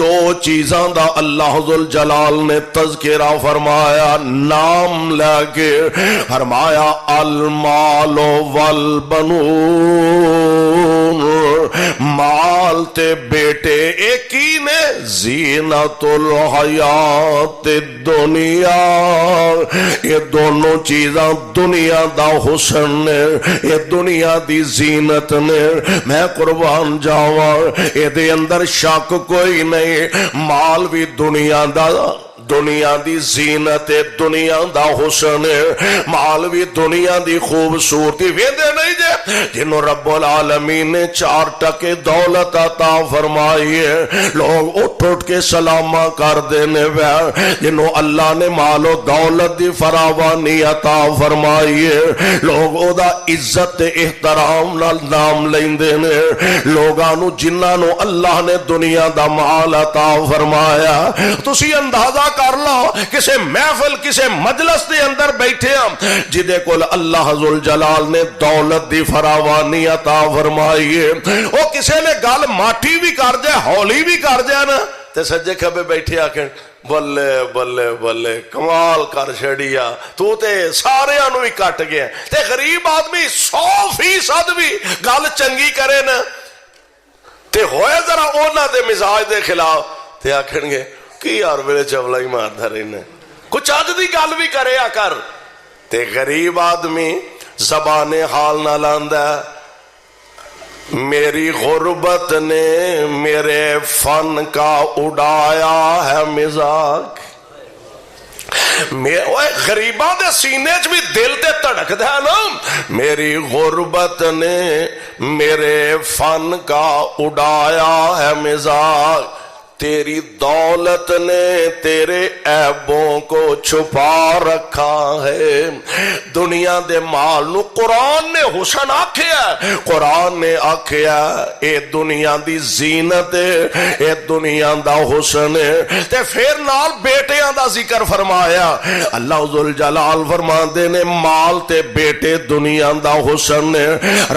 دو چیزاں دا اللہ ذوالجلال نے تذکرہ فرمایا نام لے کے فرمایا المال والبنون مال تے بیٹے ایک ہی نے زینت الحیات الدنیا یہ دونوں چیزاں دنیا دا حسن نے یہ دنیا دی زینت نے میں قربان جاواں اے دے اندر شک کوئی نہیں مال بھی دنیا دا دنیا دی زینت دنیا دا حسن مال بھی دنیا دی خوبصورتی ویندے نہیں جے جنہوں رب العالمین نے 4 ٹکے دولت عطا فرمائی ہے لوگ اٹھ اٹھ کے سلامہ کر دینے وے جنہوں اللہ نے مال و دولت دی فراوانی عطا فرمائی ہے لوگ او دا عزت احترام نال نام لیندے نے لوگانو جنہاں اللہ نے دنیا دا مال عطا فرمایا تسی اندازہ کر لو کسے محفل کسے مجلس دے اندر بیٹھے ہم جدے کول اللہ ذوالجلال نے دولت دی فراوانی عطا فرمائی ہے او کسے نے گل ماٹھی بھی کر جائے ہولی بھی کر جائے نا تے سجے کھبے بیٹھے آکھیں بلے بلے بلے کمال کر چھڑیا تو تے سارے انو ہی کٹ گیا تے غریب آدمی 100% بھی گل چنگی کرے نا تے ہوئے ذرا اونا دے مزاج دے خلاف تے آکھیں گے کی یار میرے چولا ہی مارتا رہنا کچھ آج دی گل بھی کرے آ کر تے غریب آدمی زبان حال نہ لاندا میری غربت نے میرے فن کا اڑایا ہے مزاج غریباں دے سینے چ بھی دل تے تڑکدا ہے نا میری غربت نے میرے فن کا اڑایا ہے مزاج تیری دولت نے تیرے عیبوں کو چھپا رکھا ہے دنیا دے مال نو قرآن نے حسن آکھیا قرآن نے آکھیا اے دنیا دی زینت اے دنیا دا حسن تے پھر نال بیٹیاں دا ذکر فرمایا اللہ ذوالجلال فرماندے نے مال تے بیٹے دنیا دا حسن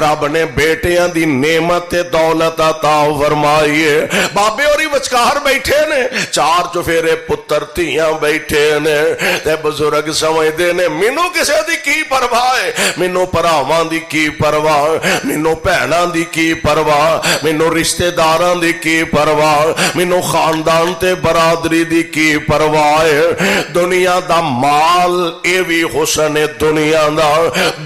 رب نے بیٹیاں دی نعمت تے دولت عطا فرمائی ہے بابے اوری وچکار بیٹھے نے 4 چفیرے پتر تیاں بیٹھے نے تے بزرگ سمجھدے نے مینوں کسے دی کی پرواہ ہے مینوں پراواں دی کی پرواہ مینوں بہناں دی کی پرواہ مینوں رشتہ داراں دی کی پرواہ مینوں خاندان تے برادری دی کی پرواہ ہے دنیا دا مال اے وی حسن دنیا دا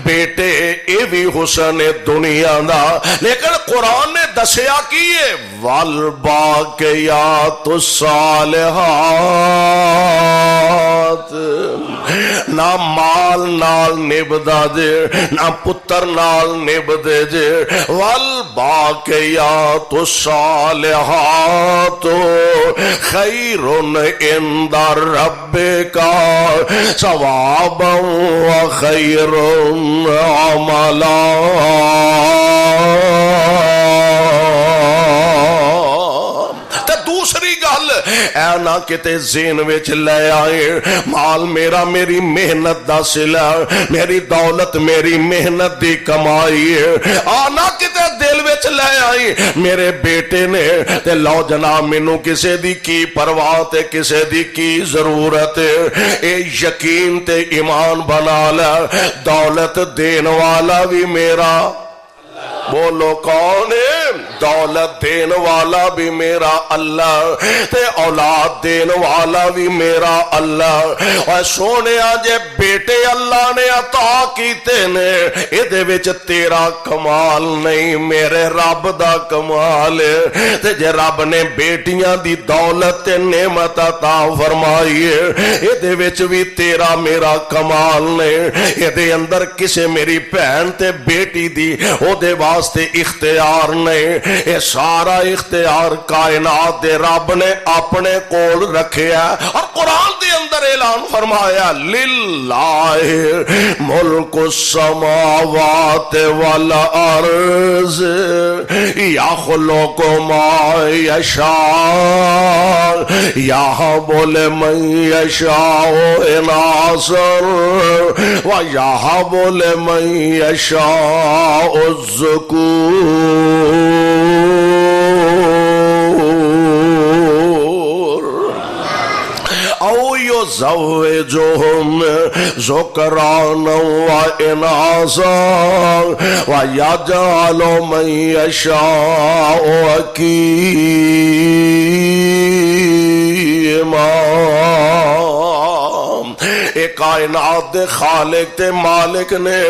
بیٹے اے وی حسن دنیا دا لیکن قرآن نے دسیا کی ہے والباقیات الصالحات نہ مال نال نبدا جے نہ پتر نال نبدے جے والباقیات الصالحات خیر عند ربک ثوابا وخیر عملا دوسری گل اے نہ کتے ذہن وچ لے آئے مال میرا میری محنت دا صلہ میری دولت میری محنت دی کمائی ہے آنا کتے دل وچ لے آئی میرے بیٹے نے تے لو جناب مینوں کسے دی کی پرواہ تے کسے دی کی ضرورت اے یقین تے ایمان بنا لے دولت دین والا بھی میرا بولو کون ہے دولت دین والا بھی میرا اللہ تے اولاد دین والا بھی میرا اللہ اور سونے آجے بیٹے اللہ نے عطا کیتے نے ادھے وچ تیرا کمال نہیں میرے رب دا کمال ہے تے جے رب نے بیٹیاں دی دولت تے نعمت عطا فرمائی ہے ادھے وچ بھی تیرا میرا کمال نہیں ادھے اندر کسے میری بہن تے بیٹی دی او دے واسطے اختیار نہیں اے سارا اختیار کائنات دے رب نے اپنے کول رکھیا اور قرآن دے اندر اعلان فرمایا للہ ملک السماوات والارض یخلق ما یشاء یہب لمن یشاء اناثا ویہب لمن یشاء الذکور یزوجہم ذکرانا و اناثا ویجعل من یشاء عقیما۔ ایک کائنات دے خالق تے مالک نے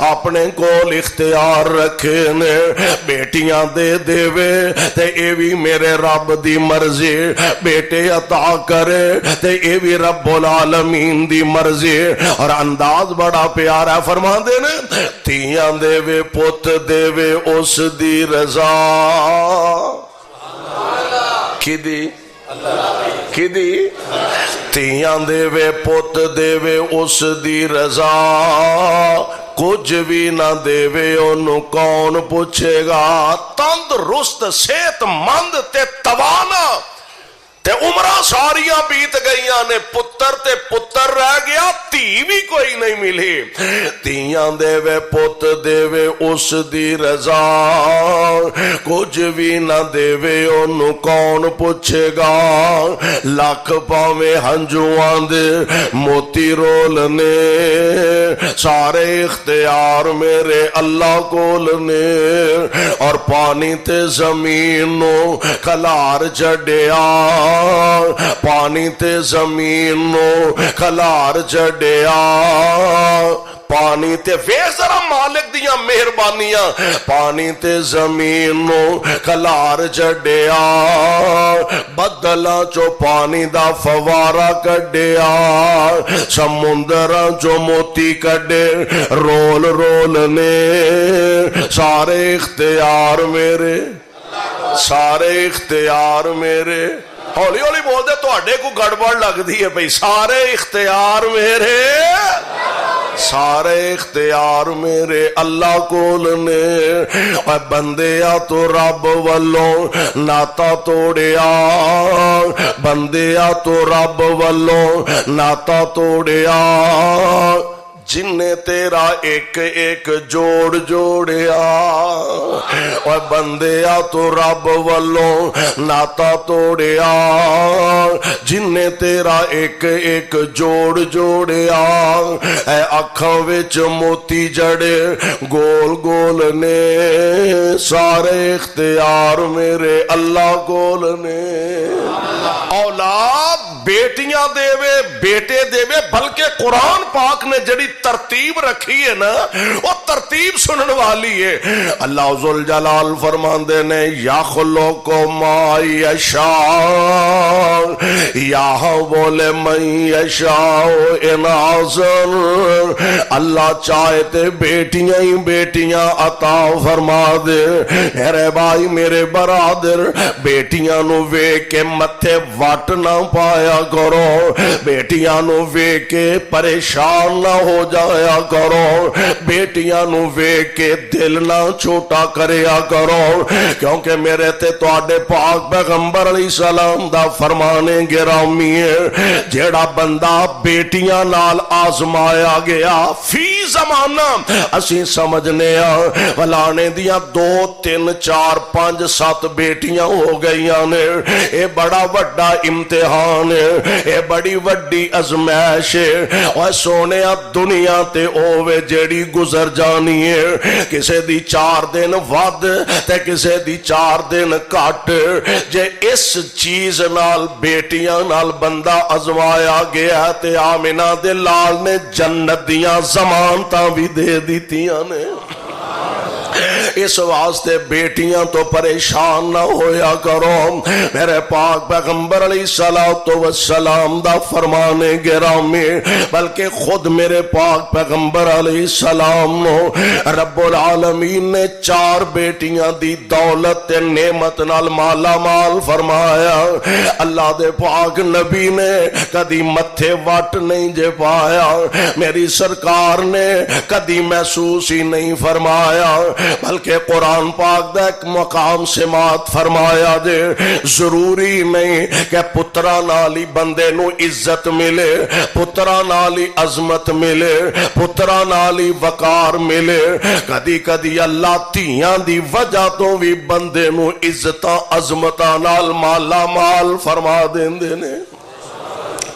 اپنے کول اختیار رکھے نے، بیٹیاں دے دیوے تے اے بھی میرے رب دی مرضی، بیٹے عطا کرے تے اے بھی رب العالمین دی مرضی۔ اور انداز بڑا پیارا فرما دے نے، تیاں دیوے پت دیوے اس دی رضا کی دی کی دی تیاں دیوے پت دیوے اس دی رضا، کچھ بھی نہ دیوے انہوں کون پوچھے گا۔ تندرست صحت مند تے توانا تے عمرہ ساریاں بیت گئیاں نے، پتر تے پتر رہ گیا، تھی بھی کوئی نہیں ملی۔ تیاں دیوے پت دیوے اس دی رضا، کچھ بھی نہ دیوے انہوں کون پوچھے گا۔ لاکھ پاویں ہنجوان دے موتی رولنے، سارے اختیار میرے اللہ کول نے۔ اور پانی تے زمین نو کھلار چڈیا، پانی تے زمین نو کھلار چڈیا، پانی تے ویخ ذرا مالک دیاں مہربانیاں، پانی تے زمین نو کھلار چڈیا، بدلاں چو پانی دا فوارا کڈیا، سمندراں چو موتی کڈے رول رول نے۔ سارے اختیار میرے، سارے اختیار میرے، ہولی ہولی بول دے تو اڈے کو گڑبڑ لگ دی ہے بھئی، سارے اختیار میرے، سارے اختیار میرے اللہ کول نے۔ اور بندیا تو رب والوں ناتا توڑیا، بندیا تو رب والوں ناتا توڑیا، جن نے تیرا ایک ایک جوڑ جوڑیا۔ اور بندیا تو رب والوں ناتا توڑیا، جن نے تیرا ایک ایک جوڑ جوڑیا۔ اے اکھاں وچ موتی جڑے گول گول نے، سارے اختیار میرے اللہ کول نے۔ اولاد بیٹیاں دیوے بیٹے دیوے، بلکہ قرآن پاک نے جڑی ترتیب رکھی ہے نا، وہ ترتیب سنن والی ہے۔ اللہ ذوالجلال فرماندے نے، یخلق ما یشاء، یا بولے من یشاء اناثا، اللہ چاہے تے بیٹیاں ہی بیٹیاں عطا فرما دے۔ میرے بھائی میرے برادر، بیٹیاں نو ویکھ کے متھے وٹ نہ پایا کرو، بیٹیاں نو ویکھ کے پریشان نہ ہو جایا کرو، بیٹیاں نو ویکھ کے دل نہ چھوٹا کریا کرو، کیونکہ میرے تے تواڈے پاک پیغمبر علیہ السلام دا فرمانے گرامی ہے، جیڑا بندہ بیٹیاں نال آزمایا گیا، فی زمانہ اسی سمجھنے ولانے دیاں 2 3 4 5 7 بیٹیاں ہو گئیاں نے۔ اے بڑا وڈا امتحان ہے، اے بڑی وڈی ازمائش ہے۔ اور سونے دنیا تے اوے جیڑی گزر جانی ہے، کسے دی 4 دن ود تے کسے دی 4 دن کٹ۔ جے اس چیز نال بیٹیاں نال بندہ ازمایا گیا تے آمنہ دے لال نے جنت دیاں ضمانتاں بھی دے دیتیاں نے۔ اس واسطے بیٹیاں تو پریشان نہ ہویا کرو۔ میرے پاک پیغمبر علیہ السلام دا فرمانے گرامی، بلکہ خود میرے پاک پیغمبر علیہ السلام نو رب العالمین نے 4 بیٹیاں دی دولت تے نعمت نال مالا مال فرمایا۔ اللہ دے پاک نبی نے کدی متھے وٹ نہیں جے پایا، میری سرکار نے کدی محسوس ہی نہیں فرمایا، بلکہ قرآن پاک دا ایک مقام سماعت فرمایا دے، ضروری نہیں کہ پترا نالی بندے نو عزت ملے، پترا نالی عظمت ملے، پترا نالی وقار ملے، کدی کدی اللہ تیاں دی وجہ تو بھی بندے نو عزتاں عظمتاں نال مالا مال فرما دیندے نے۔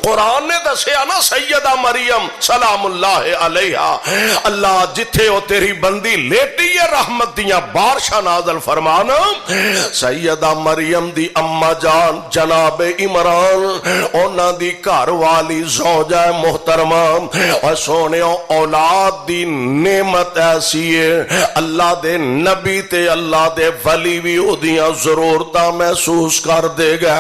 قرآن نے دسیا نا سیدہ مریم سلام اللہ علیہا اللہ جتھے او تیری بندی لیٹی ہے رحمت دیاں بارشاں نازل فرمانا سیدہ مریم دی اما جان جناب عمران اونا دی گھر والی زوجہ محترمہ اور سونے اولاد دی نعمت ایسی ہے اللہ دے نبی تے اللہ دے ولی بھی او دیاں ضرورتاں محسوس کر دے گا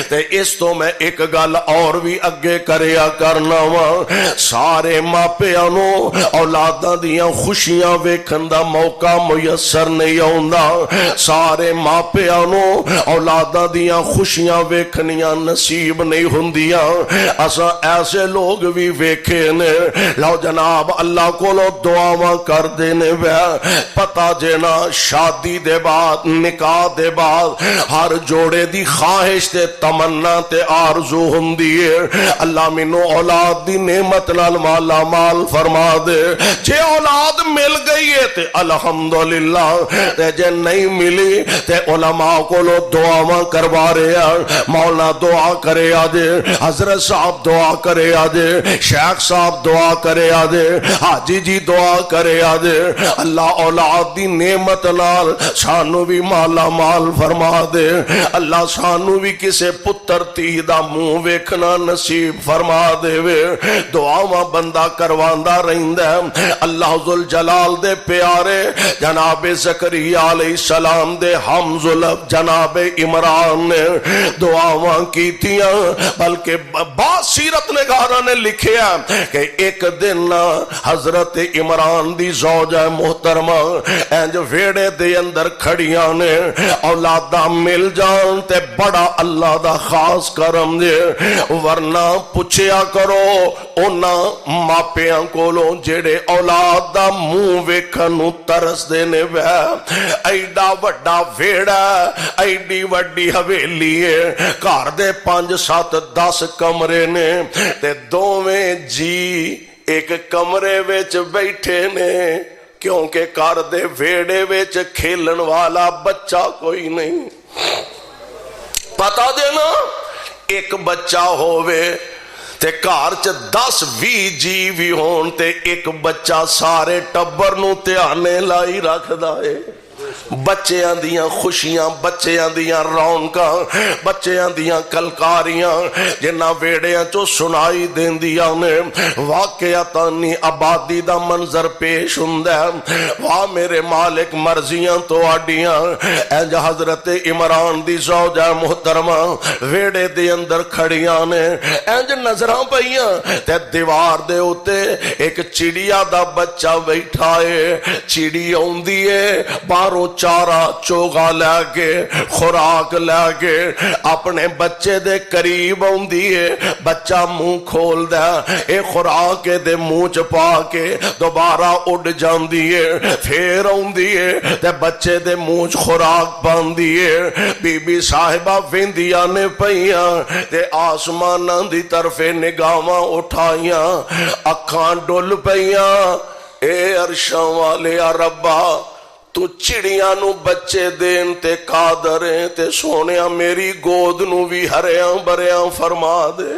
تے اس تو میں ایک گل اور بھی اگے کریا کرنا وا سارے ماپیاں نو اولاداں دیاں خوشیاں ویکھن دا موقع میسر نہیں آوندا سارے ماپیاں نو اولاداں دیاں خوشیاں ویکھنیاں نصیب نہیں ہوندیاں اساں ایسے لوگ بھی ویکھے نے لو جناب اللہ کولو دعاواں کر دینے وے پتہ جنا شادی دے بعد نکاح دے بعد ہر جوڑے دی خواہش تے تمنا تے آرزو ہوندی ہے اللہ مینوں اولاد دی نعمت نال مالا مال فرما دے جے اولاد مل گئی ہے تے الحمدللہ تے جے نہیں ملی تے علماء کولو دعاواں کروا رہے ہیں مولا دعا کرے آجے حضرت صاحب دعا کرے آجے شیخ صاحب دعا کرے آجے حاجی جی دعا کرے آجے اللہ اولاد دی نعمت نال سانو بھی مالا مال فرما دے اللہ سانو بھی کسے پتر تی دا منہ ویکھنا نصیب فرما دے وے دعاواں بندہ کرواندا رہندا اللہ ذل جلال دے پیارے جناب زکریا علیہ السلام دے ہم ذلب جناب عمران نے دعاواں کیتیاں بلکہ بعض سیرت نگاراں نے لکھیا کہ ایک دن حضرت عمران دی زوجہ محترمہ انج ویڑے دے اندر کھڑیاں نے اولاداں مل جان تے بڑا اللہ دا خاص کرم دے ورنہ پوچھیا کرو اونا ماپیاں کولوں جڑے اولاد دا منہ ویکھن نوں ترس دے نے وے ایڈا وڈا ویڑا ایڈی وڈی حویلی ہے گھر دے 5 7 10 کمرے نے تے دوویں جی ایک کمرے وچ بیٹھے نے کیونکہ گھر دے ویڑے وچ کھیلن والا بچہ کوئی نہیں پتا دینا ایک بچہ ہووے تے گھر چ 10 20 جی بھی ہون تے ایک بچہ سارے ٹبر نو دھیانے لائی رکھدا ہے بچیاں دیاں خوشیاں بچیاں دیاں رونقاں بچیاں دیاں کلکاریاں جنہ ویڑیاں چو سنائی دیندیاں نے واقعتانی آبادی دا منظر پیش ہوندا ہے واہ میرے مالک مرضیاں تو آڈیاں انج حضرت عمران دی زوجہ محترمہ ویڑے دے اندر کھڑیاں نے انج نظراں پئیاں تے دیوار دے اوتے ایک چڑیا دا بچہ بیٹھا ہے چڑی اوندی ہے باروں چارہ چوگا لے کے خوراک لے کے اپنے بچے دے قریب ہوندی ہے بچہ منہ کھول دے اے خوراک دے منہ چ پا کے دوبارہ اڑ جاندی ہے پھر ہوندی ہے تے بچے دے منہ چ خوراک پاندی ہے بی بی صاحبہ ویندیاں نے پئیاں تے آسماناں دی طرف نگاہاں اٹھائیاں اکھاں ڈل پئیاں اے عرشاں والے ربا تو چڑیاں نو بچے دین تے قادر ہیں تے سونیاں میری گود نو بھی ہریاں بریاں فرما دے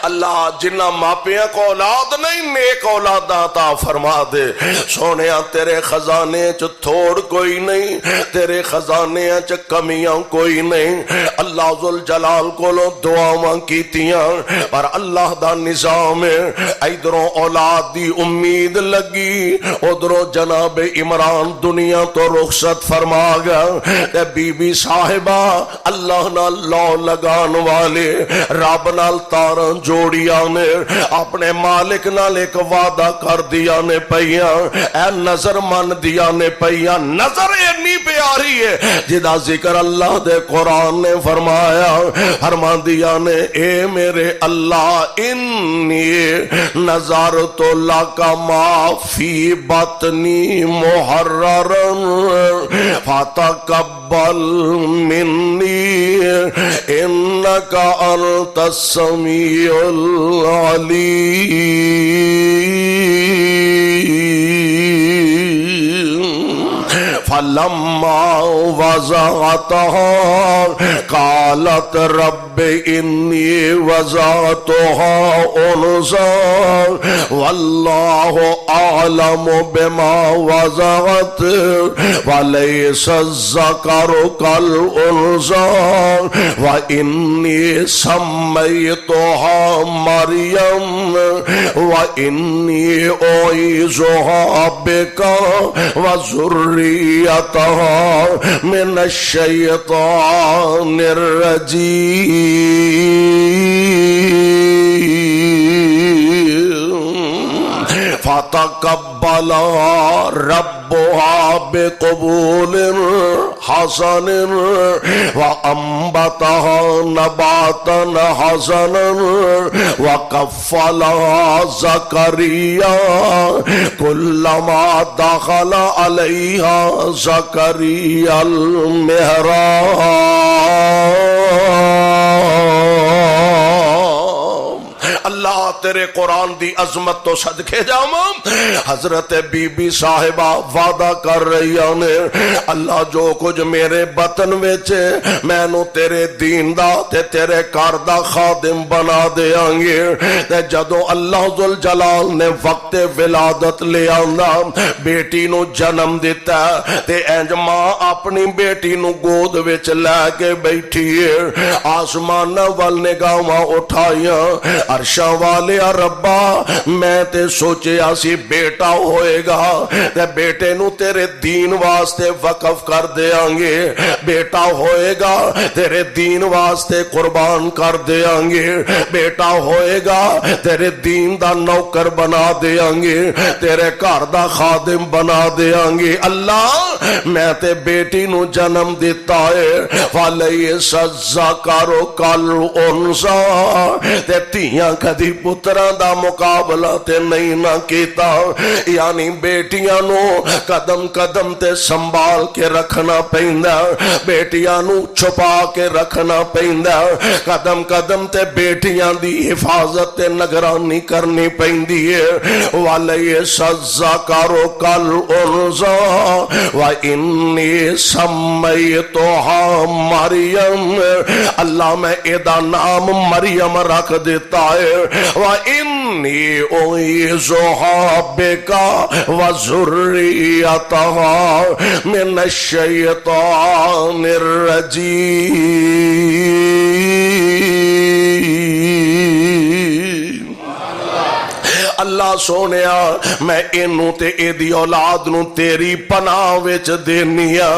اللہ جنہ ماپیاں کو اولاد نہیں نیک اولاد عطا فرما دے سونیاں تیرے خزانے چ تھوڑ کوئی نہیں تیرے خزانے چ کمیاں کوئی نہیں اللہ ذل جلال کولوں دعاواں کیتیاں پر اللہ دا نظام ہے ادھروں اولاد دی امید لگی ادھروں جناب عمران دنیا تو رخصت فرما گیا تے بی بی صاحبہ اللہ نال لو لگان والے رب نال تار جوڑیاں نے اپنے مالک نال ایک وعدہ کر دیا نے پئیاں اے نظر من دیا نے پئیاں نظر اتنی پیاری ہے جدا ذکر اللہ دے قرآن نے فرما دیا نے اے میرے اللہ انی نظرت لک ما فی بطنی محررا فتقبل منی انک انت السمیع العلیم فلما وضعتها قالت رب انی وضعتها انثى واللہ اعلم بما وضعت وليس الذکر كالانثى وانی سمیتها مریم وانی اعیذها بک وذریتها من الشیطان الرجیم فتقبل ربها بقبول حسن وأنبتها نباتا حسنا وكفلها زكريا كلما دخل عليها زكريا المحراب۔ اللہ تیرے قرآن دی عظمت تو صدقے جاواں، حضرت بی بی صاحبہ وعدہ کر رہی نے اللہ جو کچھ میرے بطن وچ میں نو تیرے دین دا تے تیرے کار دا خادم بنا دیاں گے۔ تے جدوں اللہ ذوالجلال نے وقت ولادت لے آندا بیٹی نو جنم دیتا تے انج ماں اپنی بیٹی نو گود وچ لے کے بیٹھی ہے، آسمان ول نگاہاں اٹھائیاں، عرشاں والے ربا میں تے سوچیا سی بیٹا ہوئے گا تے بیٹے نو تیرے دین واسطے وقف کر دیاں گے، بیٹا ہوئے گا تیرے دین واسطے قربان کر دیاں گے، بیٹا ہوئے گا تیرے دین دا نوکر بنا دیاں گے، تیرے گھر دا خادم بنا دیاں گے۔ اللہ میں تے بیٹی نو جنم دیتا ہے وَلَيْسَ الذَّكَرُ كَالْأُنثَىٰ تے تیاں کدی پتراں دا مقابلہ تے نہیں نہ کیتا، یعنی بیٹیاں نو قدم قدم تے سنبھال کے رکھنا پیندا، بیٹیاں نو چھپا کے رکھنا پیندا، قدم قدم تے بیٹیاں دی حفاظت تے نگرانی کرنی پیندی ہے۔ وَلَيْسَ الذَّكَرُ كَالْأُنثَىٰ وَإِنِّي سَمَّيْتُهَا مَرْيَمَ، اللہ میں ادا نام مریم رکھ دیتا ہے، وَإِنِّي أُعِيذُهَا بِكَ وَذُرِّيَّتَهَا مِنَ الشَّيْطَانِ الرَّجِيمِ۔ اللہ سونیا میں اینو تے اے دی اولاد نو تیری پناہ وچ دینیا۔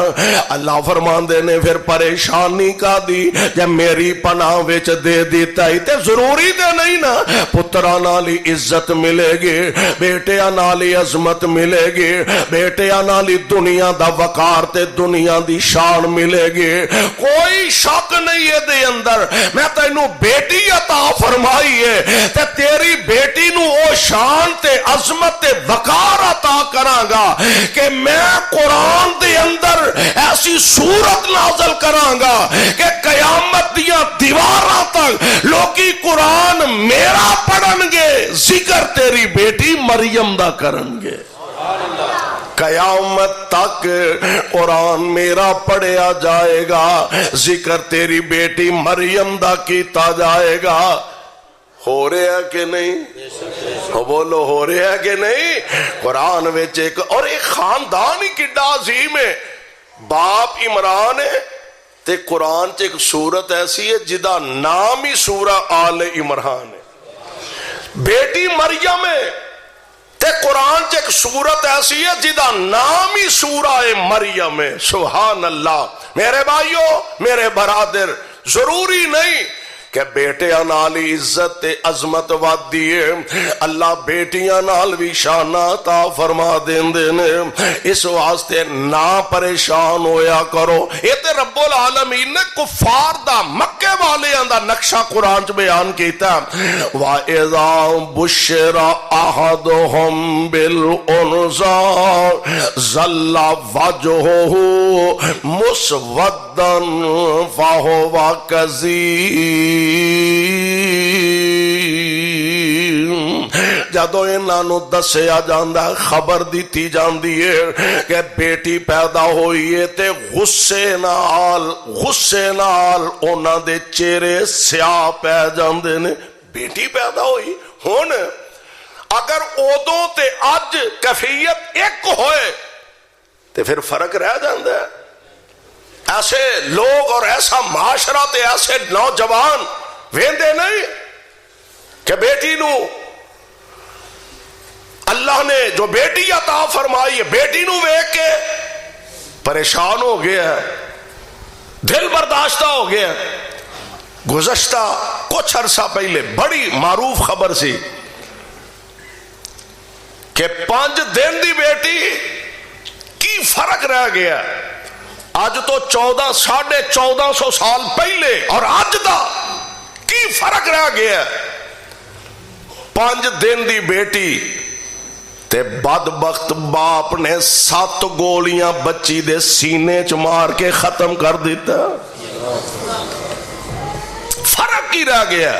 اللہ فرماندے نے پھر پریشانی کا دی جب میری پناہ وچ دے دیتا ہی تے ضروری تے نہیں نا، پترا نالی عزت ملے گی، بیٹیاں نالی عظمت ملے گی، بیٹیاں نالی دنیا دا وقار تے دنیا دی شان ملے گی، کوئی شک نہیں ہے دے اندر۔ میں تینو بیٹی عطا فرمائی ہے تے تیری بیٹی نو او شان تے عظمت تے وقار عطا کراں گا کہ میں قرآن دے اندر ایسی صورت نازل کراں گا کہ قیامت دیاں دیواراں تک لوگی قرآن میرا پڑھن گے، ذکر تیری بیٹی مریم دا کرن گے۔ قیامت تک قرآن میرا پڑھیا جائے گا، ذکر تیری بیٹی مریم دا کیتا جائے گا۔ ہو رہا ہے کہ نہیں؟ بولو ہو رہا ہے کہ نہیں؟ قرآن وچ ایک اور ایک خاندان ہی کڈا عظیم ہے، باپ عمران ہے تے قرآن چ ایک سورت ایسی ہے جدا نام ہی سورہ آل عمران ہے، بیٹی مریم ہے تے قرآن چ ایک سورت ایسی ہے جدا نام ہی سورہ مریم ہے۔ سبحان اللہ۔ میرے بھائیو میرے برادر، ضروری نہیں کہ بیٹیاں نال عزت تے عظمت وادی ہے، اللہ بیٹیاں نال بھی شان عطا فرما دیندے نے، اس واسطے نہ پریشان ہویا کرو۔ یہ تے رب العالمین نے کفار دا مکے والیاں دا نقشہ قرآن چ بیان کیتا۔ وَإِذَا بُشِّرَ أَحَدُهُم بِالْأُنثَىٰ ظَلَّ وَجْهُهُ مُسْوَدًّا فَهُوَ كَظِيمٌ۔ جدو انہوں دسیا جاندہ خبر دیتی جاندی ہے کہ بیٹی پیدا ہوئی ہے تے غصے نال انہاں دے چہرے سیاہ پہ جاندے نے. بیٹی پیدا ہوئی ہون اگر ادوں تے اج کیفیت ایک ہوئے تے پھر فرق رہ جاندہ ہے. ایسے لوگ اور ایسا معاشرہ تے ایسے نوجوان ویندے نہیں کہ بیٹی نو اللہ نے جو بیٹی عطا فرمائی ہے بیٹی نو ویکھ کے پریشان ہو گیا ہے, دل برداشتہ ہو گیا. گزشتہ کچھ عرصہ پہلے بڑی معروف خبر سی کہ 5 دن دی بیٹی کی فرق رہ گیا. آج تو 1450 سال پہلے اور آج دا کی فرق رہ گیا. 5 دن دی بیٹی تے بدبخت باپ نے 7 گولیاں بچی دے سینے چ مار کے ختم کر دیتا. فرق کی رہ گیا.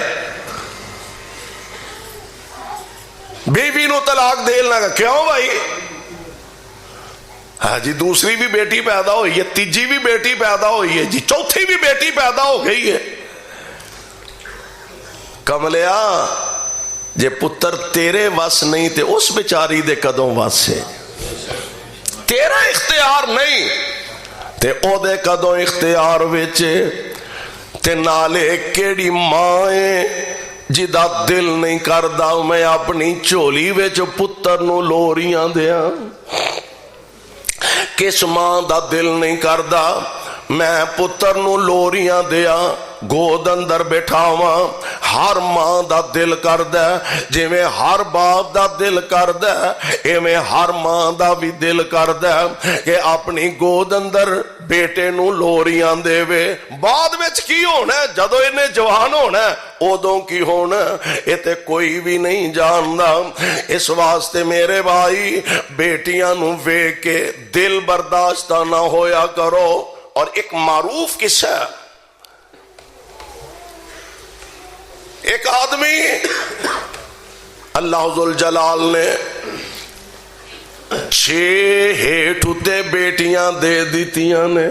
بیوی نو طلاق دے لگا. کیوں بھائی؟ ہاں جی دوسری بھی بیٹی پیدا ہوئی ہے, تیجی بھی بیٹی پیدا ہوئی ہے جی, چوتھی بھی بیٹی پیدا ہو گئی ہے. کملیا جے پتر تیرے وس نہیں تے اس بیچاری دے کدوں وس ہے. تیرا اختیار نہیں تے او دے کدوں اختیار وچے. تے نالے کیڑی ماں ہے جدا دل نہیں کردا میں اپنی چولی وچ پتر نو لوریاں دیاں. کس ماں دا دل نہیں کردا میں پتر نو لوریاں دیا گود اندر بٹھاواں. ہر ماں دا دل کردا جویں ہر باپ دا دل کردا ایویں ہر ماں دا بھی دل کردا کہ اپنی گود اندر بیٹے نو لوریاں دے وے. بعد وچ کی ہونا ہے جدو انہیں جوان ہونا ہے ادوں کی ہونا اے تے کوئی بھی نہیں جاندا. اس واسطے میرے بھائی بیٹیاں نو ویکھ کے دل برداشتہ نہ ہویا کرو. اور ایک معروف قصہ ہے, ایک آدمی اللہ ذوالجلال نے 6 ہیٹھ اتے بیٹیاں دے دیتیاں نے.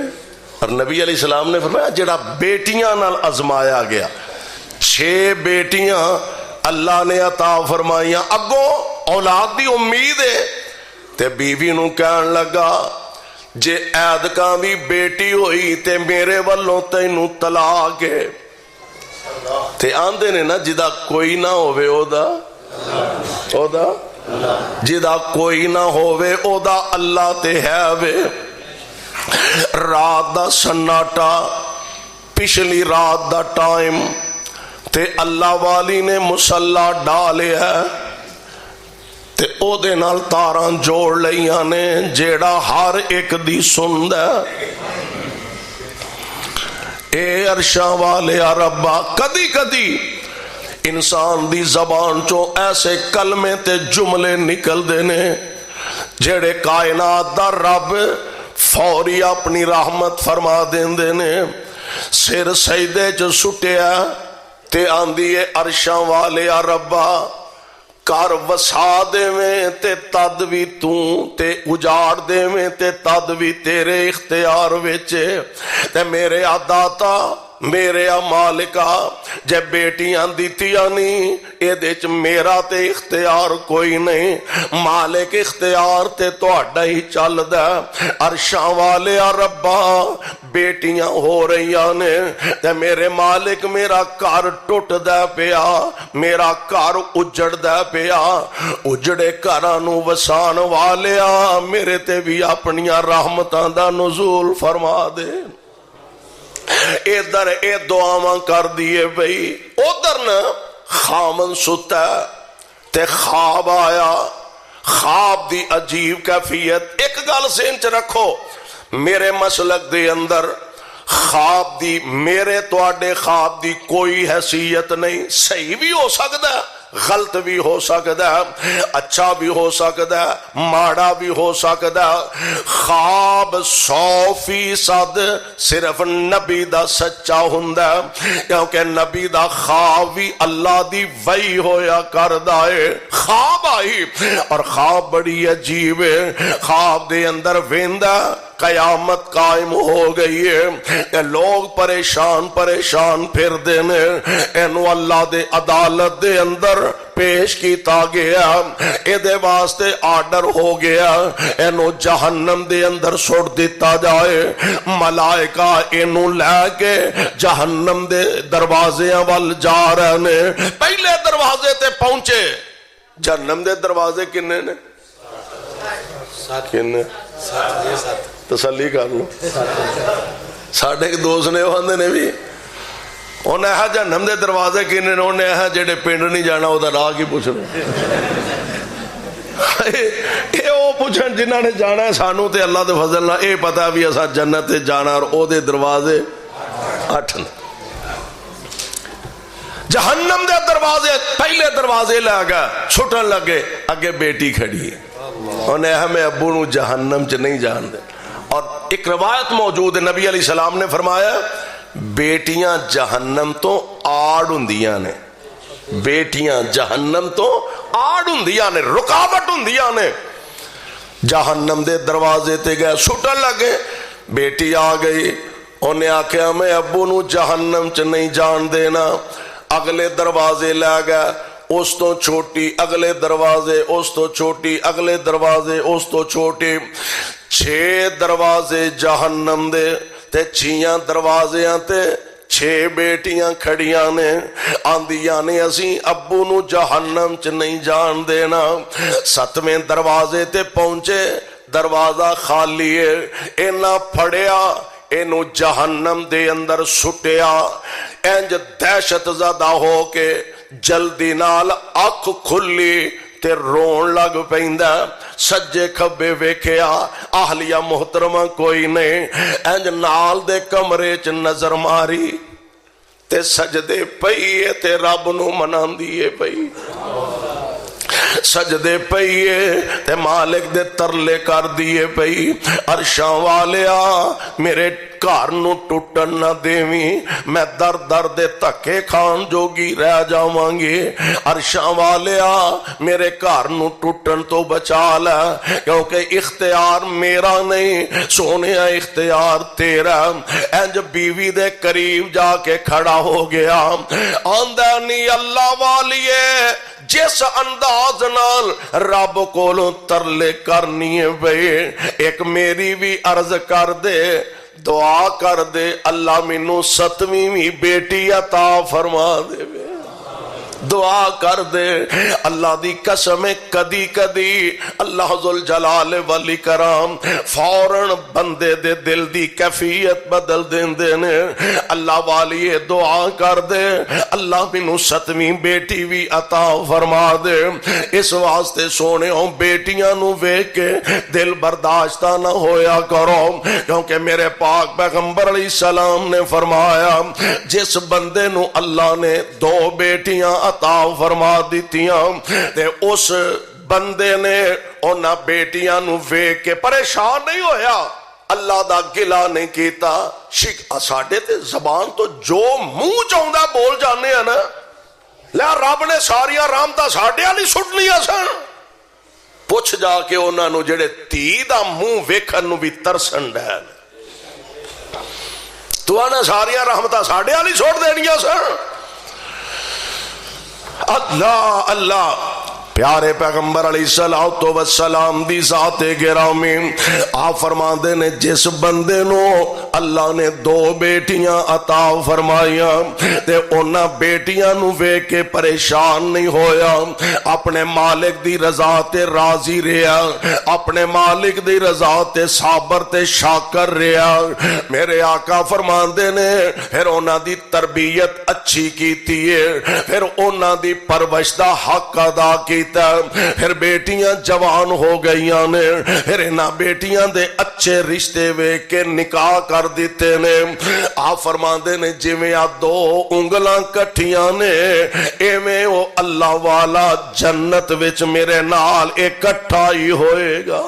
اور نبی علیہ السلام نے فرمایا جڑا بیٹیاں نال ازمایا گیا 6 بیٹیاں اللہ نے عطا فرمائیاں. اگوں اولاد دی امید ہے تے بیوی نو کہن لگا جے ایدکاں بھی بیٹی ہوئی تے میرے والوں تینوں طلاق ہے. تے آندے نے نا جدا کوئی نہ ہووے او دا جدا کوئی نہ ہووے او دا اللہ تے ہے وے. رات دا سناٹا پچھلی رات دا ٹائم تے اللہ والی نے مسلح ڈالے ہے تے او دے نال تاراں جوڑ لئیاں نے جیڑا ہر ایک دی سندا. اے عرشاں والے ربا کدی کدی انسان دی زبان چوں ایسے کلمے تے جملے نکل دینے جیڑے کائنات دا رب فوری اپنی رحمت فرما دیندے نے. سر سجدے چ سٹیا تے آندی اے عرشاں والے ربا کر وسا دے میں تے تد بھی تے اجاڑ دے میں تے تد بھی تیرے اختیار وچے. تے میرے داتا میرے مالکا جے بیٹیاں دیتیاں نہیں اے دے چ میرا تے اختیار کوئی نہیں. مالک اختیار تے تہاڈا ہی چلدا. عرشاں والے ربا بیٹیاں ہو رہیاں نے تے میرے مالک میرا گھر ٹوٹدا پیا میرا گھر اجڑدا پیا. اجڑے گھراں نو وسان والیا میرے تے بھی اپنیاں رحمتاں دا نزول فرما دے. ادھر اے دعاواں کر دیے بھئی ادھر نا خامن ستا تے خواب آیا. خواب دی عجیب کیفیت. ایک گل ذہن چ رکھو میرے مسلک دے اندر خواب دی میرے تواڈے خواب دی کوئی حیثیت نہیں. صحیح بھی ہو سکتا غلط بھی ہو سکتا ہے، اچھا بھی ہو سکتا ہے، ماڑا بھی ہو سکتا ہے۔ خواب 100% صرف نبی دا سچا ہوندا ہے، کیونکہ نبی دا خواب بھی اللہ دی وحی ہویا کردا ہے۔ خواب آئی اور خواب بڑی عجیب ہے، خواب دے اندر ویندا قیامت قائم ہو گئی ہے کہ لوگ پریشان پھر دینے، اینو اللہ دے عدالت دے اندر پیش کیتا گیا، اے دے واسطے آرڈر ہو گیا اینو جہنم دے اندر سٹ دیتا جائے۔ ملائکہ اینو لے کے جہنم دے دروازے وال جا رہے نے، پہلے دروازے تے پہنچے، جہنم دے دروازے کنے نے؟ کنے؟ تسلی کر لو، ساڑھے ایک دوست نے وہ نے بھی انہیں ہے جہنم دے دروازے کنے نے، انہیں ہے جڑے پنڈ نہیں جانا وہ راہ کی پوچھ رہے یہ وہ پوچھن جنہاں نے جانا ہے سانو تے اللہ دے فضل نہ اے پتا بھی اسا جنت تے جانا اور او دے دروازے 8 نے۔ جہنم دے دروازے پہلے دروازے لے گا چھٹن لگے، اگے بیٹی کھڑی ہے، انہیں ہمیں ابو نو جہنم چ نہیں جان دے۔ اور ایک روایت موجود ہے، نبی علیہ السلام نے فرمایا بیٹیاں جہنم تو آڑ ہوندیاں نے، بیٹیاں جہنم تو آڑ ہوندیاں نے، رکاوٹ ہوندیاں نے۔ جہنم دے دروازے تے گئے، سٹن لگے، بیٹی آ گئی، انہیں آکھیا میں ابو نو جہنم چ نہیں جان دینا، اگلے دروازے لے گئے، اس تو چھوٹی، اگلے دروازے اس تو چھوٹی، اگلے دروازے اس تو چھوٹی، 6 دروازے جہنم دے تے 6 دروازیاں تے 6 بیٹیاں کھڑیاں نے، آندیاں نے اسی ابو نو جہنم چ نہیں جان دینا۔ 7ویں دروازے تے پہنچے، دروازہ خالی ہے، اینا پھڑیا، اینو جہنم دے اندر سٹیا، انج دہشت زدہ ہو کے جلدی نال اکھ کھلی تے رون لگ پیندا، سجے کھبے ویکھیا اہلیہ محترمہ کوئی نہیں، انج نال دے کمرے چ نظر ماری تے سجدے پئی تے رب نو مناندی پئی، سجدے پئیے تے مالک دے ترلے کر دیے پئی، عرشاں والیا میرے گھر نو ٹوٹن نہ دیویں، میں در در دے تکے کھان جوگی رہ جاواں گی، عرشاں والیا میرے گھر نو ٹوٹن تو بچا لے، کیونکہ اختیار میرا نہیں سونیا اختیار تیرا۔ انج بیوی دے قریب جا کے کھڑا ہو گیا، آندہ نہیں اللہ والیے جس انداز نال رب کولوں ترلے کرنی ہے بھئی، ایک میری بھی عرض کر دے، دعا کر دے اللہ مینوں 7ویں بیٹی عطا فرما دے، دعا کر دے اللہ دی قسم کدی کدی اللہ ذوالجلال والاکرام فوراً بندے دے دل دی کیفیت بدل دیندے نے۔ اللہ والی دعا کر دے اللہ مینوں 7ویں بیٹی بھی عطا فرما دے، اس واسطے سونے بیٹیاں نو ویکھ کے دل برداشتہ نہ ہویا کرو، کیونکہ میرے پاک پیغمبر علیہ السلام نے فرمایا جس بندے نو اللہ نے 2 بیٹیاں عطا فرما دیتیاں تے اس بندے نے انہاں بیٹیاں نو ویکھ کے پریشان نہیں ہویا، اللہ دا گلا نہیں کیتا۔ ساڈے تے زبان تو جو منہ چاہندا بول جانے ہیں نا، لے رب نے ساریاں رحمتاں ساڈے والی سٹنیاں سن، پوچھ جا کے انہاں نو جڑے دھی دا منہ ویکھن نو بھی ترسن ڈے، تو آنا ساریاں رحمتاں ساڈے والی سٹ دینیاں سن۔ اللہ اللہ پیارے پیغمبر علیہ السلام دی ذات گرامی آپ فرماندے نے جس بندے نو اللہ نے 2 بیٹیاں عطا فرمائیاں تے انہاں بیٹیاں نو ویکھ کے پریشان نہیں ہویا، اپنے مالک دی رضا تے راضی رہیا، اپنے مالک دی رضا تے صابر تے شاکر رہیا۔ میرے آقا فرماندے نے پھر انہاں دی تربیت اچھی کیتی ہے، پھر انہاں دی پرورش دا حق ادا کی کیتا پھر بیٹیاں جوان ہو گئیاں نے پھر انہاں بیٹیاں دے اچھے رشتے ویکھ کے نکاح کر دیتے نے آپ فرماندے نے جویں آ دو انگلاں کٹھیاں نے ایویں او اللہ والا جنت وچ میرے نال اکٹھا ہی ہوئے گا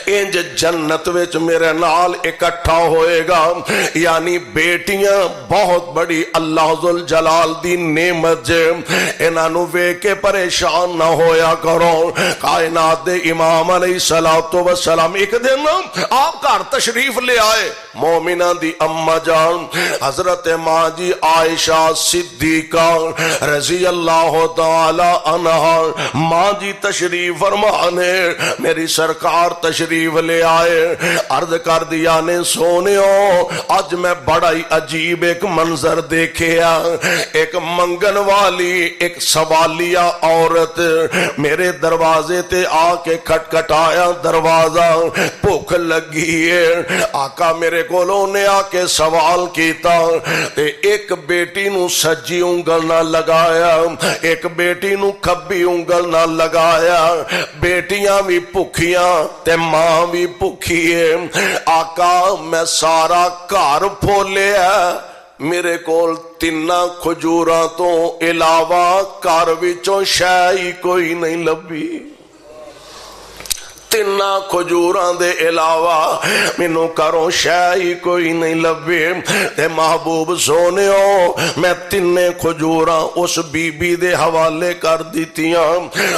انج جنت وچ میرے نال اکٹھا ہوئے گا یعنی بیٹیاں بہت بڑی اللہ ذوالجلال دی نعمت جے انہاں نو ویکھ کے پریشان نہ ہویا کرو کائنات دے امام علیہ الصلوۃ والسلام ایک دن آپ گھر تشریف لے آئے مومنہ دی اما جان حضرت ماں جی عائشہ صدیقہ رضی اللہ تعالی عنہا ماں جی تشریف فرمانے میری سرکار تشریف لے آئے عرض کر دیا نے سونیو آج میں بڑا ہی عجیب ایک منظر دیکھیا ایک منگن والی ایک سوالیہ عورت میرے دروازے تے آ کے کھٹکھٹایا دروازہ بھوک لگی ہے آقا میرے کولوں نے آ کے سوال کیتا تے ایک بیٹی نو سجی انگل نہ لگایا ایک بیٹی نو کھبی انگل نہ لگایا بیٹیاں بھی بھوکیاں تے ماں بھی بھوکی ہے آقا میں سارا گھر پھولیا میرے کول تینا کھجوراں تو علاوہ گھر وچوں شے ہی کوئی نہیں لبھی تینا کھجوراں دے علاوہ مینوں کروں شے ہی کوئی نہیں لبھی تے محبوب سونیو میں تینے کھجوراں اس بی بی دے حوالے کر دیتیاں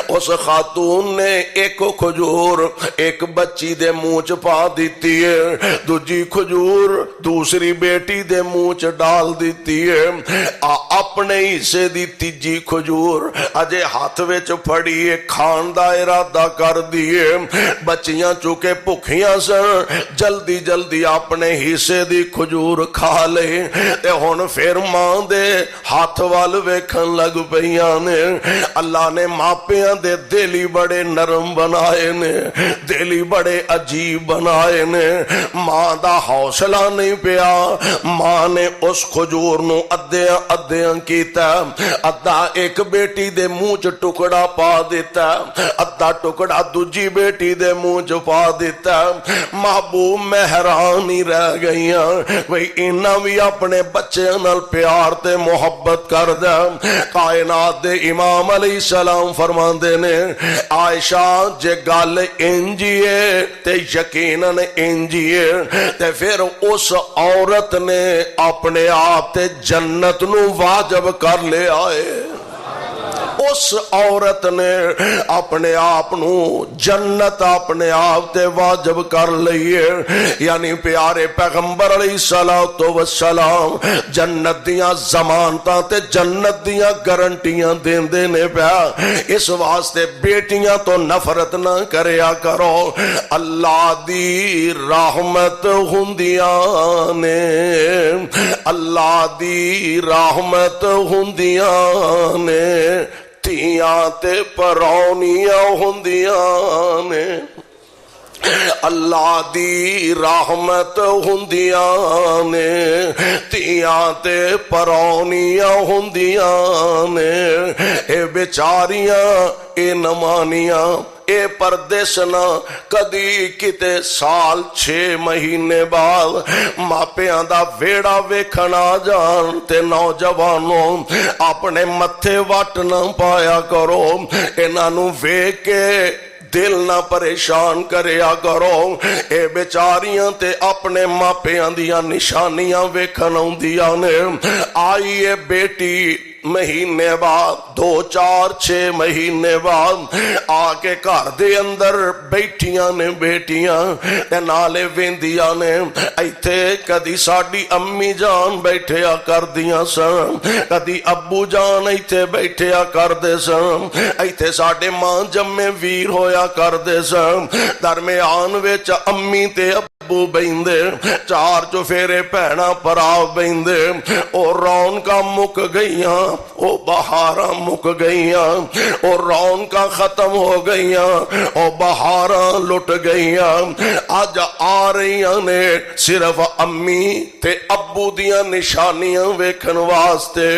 اس خاتون نے ایک کھجور ایک بچی دے منہ چ پا دیتی ہے دوجی کھجور دوسری بیٹی دے منہ چ ڈال دیتی ہے اپنے حصے دی تیجی کھجور اجے ہاتھ وچ پھڑی کھان دا ارادہ کر دیے بچیاں چونکہ بھوکیاں سن جلدی جلدی اپنے حصے دی کھجور کھا لے تے ہن پھر ماں دے ہاتھ وال ویکھن لگ پیاں نے اللہ نے ماپیاں دے دل ہی بڑے نرم بنائے نے دل ہی بڑے عجیب بنائے نے ماں دا حوصلہ نہیں پیا ماں نے اس کھجور نو ادیاں ادیاں کیتا ادھا ایک بیٹی دے منہ چ ٹکڑا پا دیتا ادھا ٹکڑا دوجی بیٹی دے منہ چ پا دیتا محبوب میں حیران ہی رہ گئیاں وہی انہاں بھی اپنے بچے نال پیار تے محبت کر دے کائنات دے امام علیہ السلام فرماندے نے عائشہ جے گل انجیے تے یقیناً انجیے تے پھر اس عورت نے اپنے آپ تے جنت نو واجب کر لے آئے اس عورت نے اپنے آپ نو جنت اپنے آپ تے واجب کر لئیے یعنی پیارے پیغمبر علیہ السلام جنت دیاں ضمانتاں تے جنت دیاں گارنٹیاں دین دینے پیا اس واسطے بیٹیاں تو نفرت نہ کریا کرو اللہ دی رحمت ہوندیاں نے اللہ دی رحمت ہوندیاں نے تیاں تے پرونیاں ہوندیاں نے اللہ دی رحمت ہوندیاں نے تیاں تے پرونیاں ہوندیاں نے اے بیچاریاں اے نمانیاں اے پردیسنا کدی کتے سال 6 مہینے بعد ماپیاں دا ویڑا ویکھنا جان تے نوجوانوں اپنے متھے وٹ نہ پایا کرو انہاں نو ویکھ کے دل نہ پریشان کریا کرو اے بیچاریاں تے اپنے ماپیاں دیاں نشانیاں ویکھن آؤندیاں نے آئی اے بیٹی مہینے بعد 2 4 6 مہینے بعد آ کے گھر دے اندر بیٹھیاں نے بیٹیاں تے نالے ویندیاں نے ایتھے کدی ساڈی امی جان بیٹھیا کردیاں سن کدی ابو جان ایتھے بیٹھیا کردے سن ایتھے ساڈے ماں جمے ویر ہویا کردے سن درمیان وچ امی تے ابو بیندے 4 چفیرے بھیڑاں پرا بیندے او رونقاں مک گئیاں او بہاراں مک گئیاں، او رونقاں ختم ہو گئیاں، او بہاراں لٹ گئیاں، اج آ رہیاں نے صرف امی تے ابو دیاں نشانیاں ویکھن واسطے۔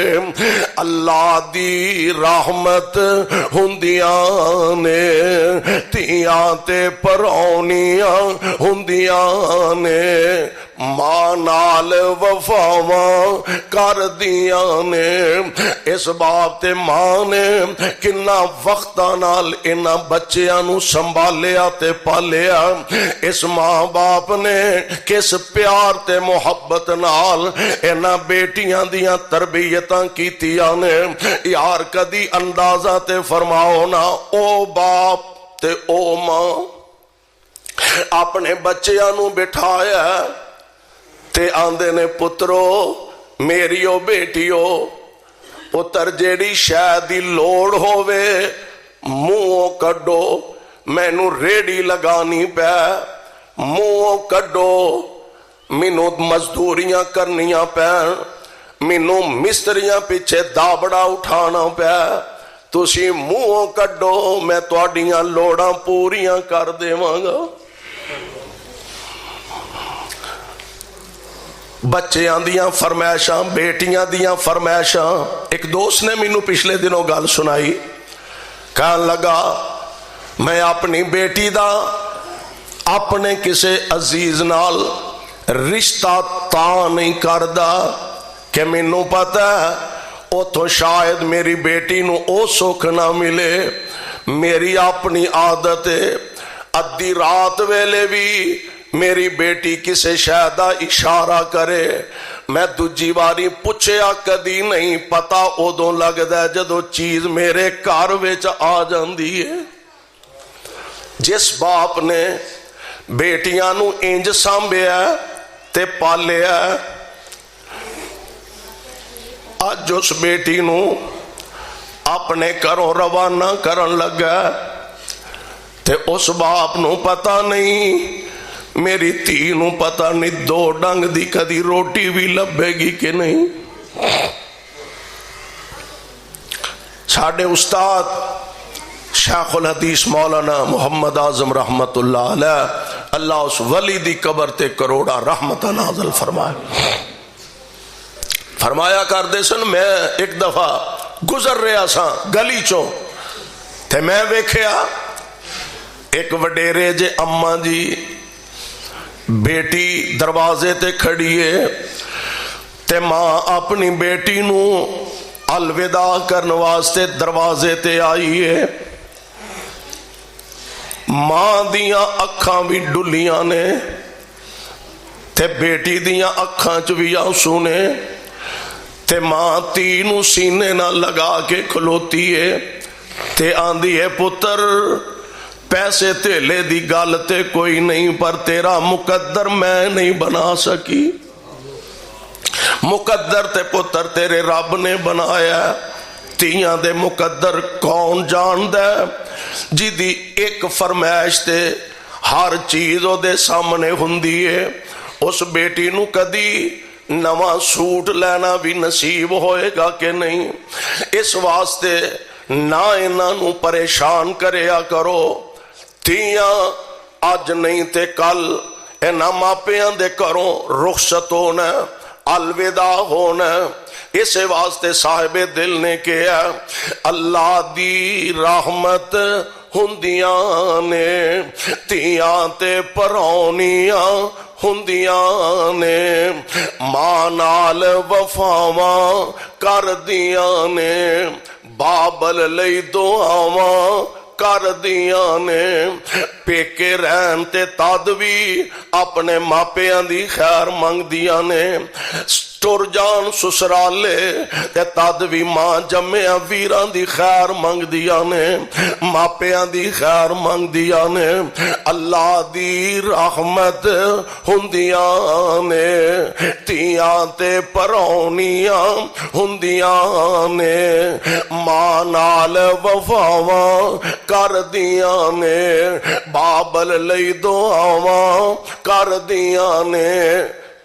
اللہ دی رحمت ہوندیاں نے، تیاں تے پرونیاں ہوندیاں نے، ماں نال وفاواں کر دیاں نے۔ اس باپ تے ماں نے کنا وقتاں نال انہاں بچیاں نو سنبھالیا تے پالیا، اس ماں باپ نے کس پیار تے محبت نال انہاں بیٹیاں دیاں تربیتاں کیتیاں نے۔ یار کدی اندازہ تے فرماؤ نا، او باپ تے او ماں اپنے بچیاں نو بٹھایا تے آندے نے پترو میریو بیٹیو، پتر جیڑی شاید دی لوڑ ہووے منہوں کڈو، مینوں ریڑی لگانی پے، منہوں کڈو، مینوں مزدوریاں کرنیاں پین، مینوں مستریاں پیچھے دابڑا اٹھانا پے، تسی منہوں کڈو، میں تواڈیاں لوڑاں پوریاں کر دیواں گا۔ بچیاں دیاں فرمائشاں، بیٹیاں دیاں فرمائشاں۔ ایک دوست نے مینوں پچھلے دنوں گل سنائی، کہن لگا میں اپنی بیٹی دا اپنے کسے عزیز نال رشتہ تاں نہیں کردا کہ مینوں پتہ ہے او تو شاید میری بیٹی نو او سکھ نہ ملے۔ میری اپنی عادت ہے ادھی رات ویلے بھی میری بیٹی کسے شاید اشارہ کرے، میں دوجی باری پوچھیا کدی نہیں، پتا ادوں لگدا ہے جدوں چیز میرے گھر وچ آ جاندی ہے۔ جس باپ نے بیٹیاں نو انج سانبھیا تے پالیا، اج اس بیٹی نو اپنے گھروں روانہ کرن لگا تے اس باپ نو پتہ نہیں میری تھی نو پتہ نہیں دو ڈنگ دی کدی روٹی بھی لبے گی کہ نہیں۔ ساڈے استاد شیخ الحدیث مولانا محمد اعظم رحمت اللہ علیہ، اللہ اس ولی دی قبر تے کروڑا رحمت نازل فرمائے، فرمایا کردے سن میں ایک دفعہ گزر رہا سا گلی چوں تے میں ویکھیا ایک وڈیرے جے اماں جی بیٹی دروازے تے کھڑی ہے تے ماں اپنی بیٹی نو الوداع کرن واسطے دروازے تے آئی ہے۔ ماں دیاں اکھاں بھی ڈلیاں نے تے بیٹی دیاں اکھاں چ بھی آنسو نے تے ماں تی نو سینے نہ لگا کے کھلوتی ہے تے آندی ہے پتر پیسے تیلے دی گل تے کوئی نہیں، پر تیرا مقدر میں نہیں بنا سکی، مقدر تے پتر تیرے رب نے بنایا۔ تیاں دے مقدر کون جاندے جی دی ایک فرمائش تے ہر چیز او دے سامنے ہوندی ہے۔ اس بیٹی نو کدی نواں سوٹ لینا بھی نصیب ہوئے گا کہ نہیں، اس واسطے نہ انہاں نو پریشان کریا کرو۔ تیاں اج نہیں تے کل انہاں ماپیاں دے گھروں رخصت ہونا، الوداع ہونا۔ اس واسطے صاحب دل نے کہا اللہ دی رحمت ہوندیاں نے، تیاں تے پرونیاں ہوندیاں نے، ماں نال وفاواں کر دیاں نے، بابل لئی دعاواں کر دیاں نے۔ پیکے رہن تے تد بھی اپنے ماپیاں دی خیر منگ دیاں نے، ٹر جان سسرالے تے تد بھی ماں جمعیاں ویران دی خیر منگ دیاں نے، ماپیاں دی خیر منگ دیاں نے۔ اللہ دی رحمت ہوندیاں نے، تیاں تے پرونیاں ہوندیاں نے، ماں نال وفاواں کر دیاں نے، بابل لئی دعاواں کر دیاں نے۔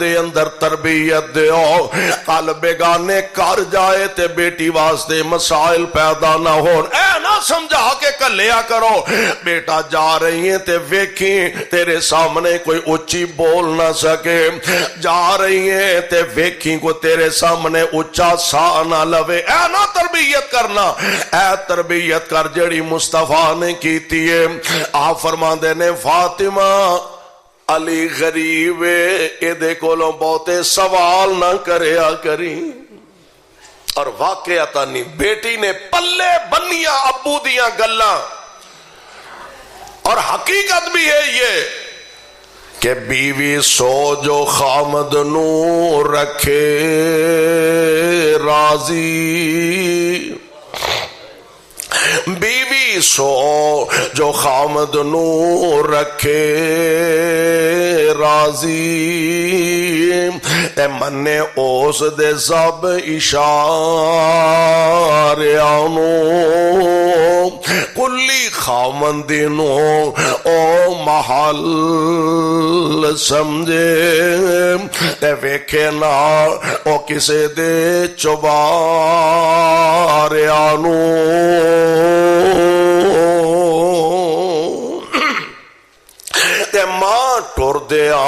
دے اندر تربیت دیو، کل بیگانے کر جائے تے بیٹی واسطے مسائل پیدا نہ ہون، اے نہ سمجھا کے کلیا کرو، بیٹا جا رہی ہیں تے ویکھی تیرے سامنے کوئی اچھی بول نہ سکے، جا رہی ہیں تے ویکھی کو تیرے سامنے اچھا سا نہ لوے، اے نہ تربیت کرنا، اے تربیت کر جڑی مصطفیٰ نے کیتی ہے۔ آپ فرماندے نے فاطمہ علی غریب ایدے کولوں بہتے سوال نہ کریا کری، اور واقعتا نہیں بیٹی نے پلے بنیا ابو دیاں گلاں، اور حقیقت بھی ہے یہ کہ بیوی سو جو خامد نو رکھے راضی، بیوی سو جو خامد نو رکھے راضی، تے منے اوس دے سب اشاریانو، کلی خامندی نو او محل سمجھے، تے ویکھے نا او کسے دے چباریانو، تے ماں ٹر دیا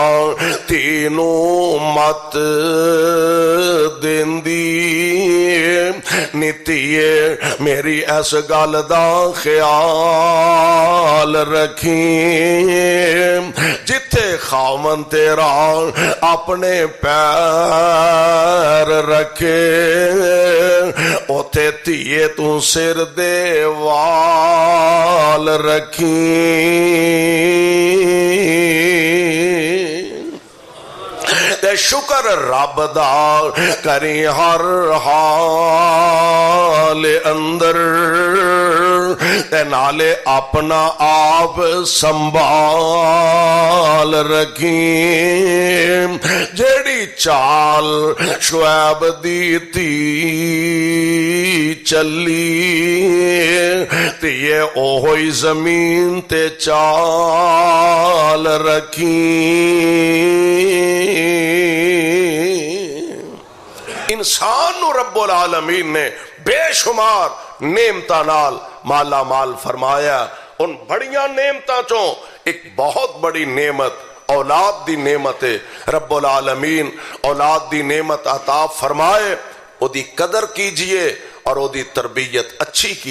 تینوں مت دیندی، نیتیے میری اس گل دا خیال رکھیں، جتھے خاون تیرا اپنے پیر رکھے، اوتھے تیے تو سر دے وال رکھیں۔ تے شکر رب دا کری ہر حال اندر، تے نالے اپنا آپ سنبھال رکھیں، جیڑی چال شعیب دی تھی چلی، تے یہ اوہی زمین تے چال رکھیں۔ انسان نو رب العالمین نے بے شمار نعمتاں نال مالا مال فرمایا، ان بڑیاں نعمتاں چوں ایک بہت بڑی نعمت اولاد دی نعمت ہے۔ رب العالمین اولاد دی نعمت عطا فرمائے، او دی قدر کیجئے اور او دی تربیت اچھی کیجئے۔